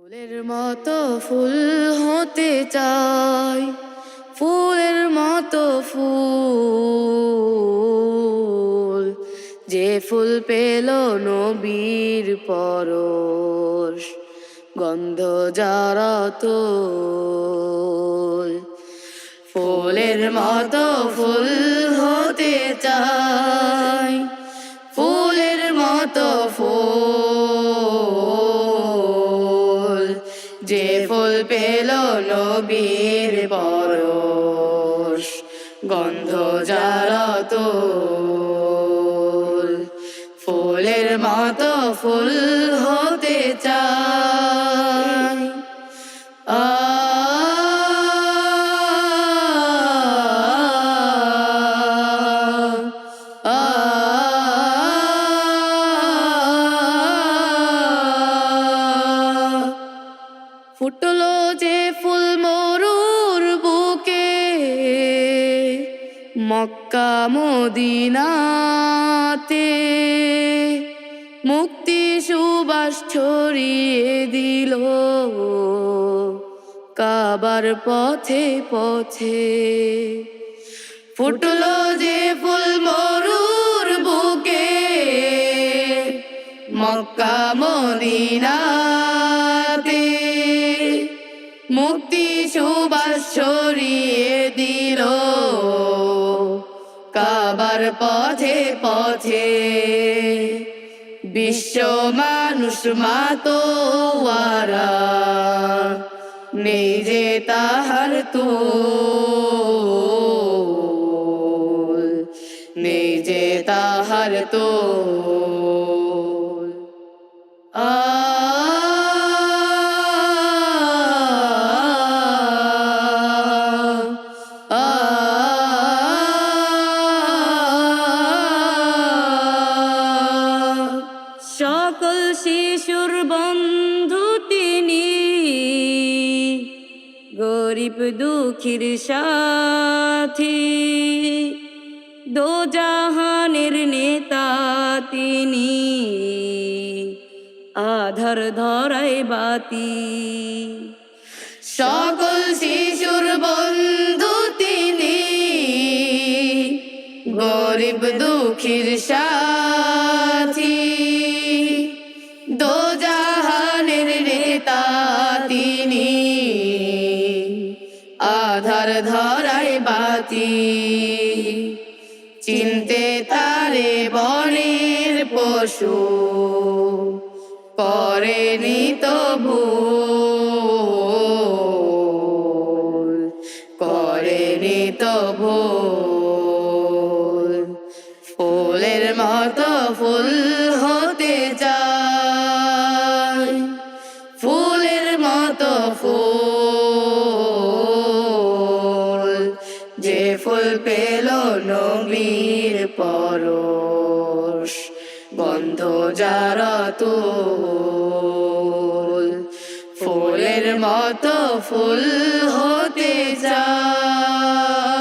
ফুলের মতো ফুল হতে চাই, ফুলের মতো ফুল, যে ফুল পেল নবীর পরশ, গন্ধ যারা তোল। ফুলের মতো ফুল হতে চাই, ফুলের মতো ফুল, যে ফুল পেল নবীর পরশ, গন্ধ যারা তোল। ফুলের মতো ফুল হতে চাই। ফুটলো যে ফুল মরুর বুকে, মক্কা মদিনাতে, মুক্তি সুবাস ছড়িয়ে দিল কাবার পথে পথে। ফুটলো যে ফুল মরুর বুকে, মক্কা মদিনাতে, মুক্তি সুবাস ছড়িয়ে দিল কাবার পথে পথে। বিশ্ব মানুষ মাতোয়ারা, নেই যে তাহার তোল, নেই যে তাহার তোল। সকল শিশুর বন্ধু তিনি, গরিব দুঃখীর সাথী, দোজাহানের নেতা তিনি, আধার ধরায় বাতি। সকল শিশুর বন্ধু তিনি, গরিব দুঃখীর সাথী, দোজাহানের নেতা তিনি, আধার ধরায় বাতি। চিনতে তারে বনের পশু, করেনি তো ভুল, করেনি তো ভুল। ফুলের মতো ফুল হতে চাই, ফুলের মতো ফুল, যে ফুল পেল নবীর পরশ, গন্ধ যারা তোল। ফুলের মতো ফুল হতে চাই।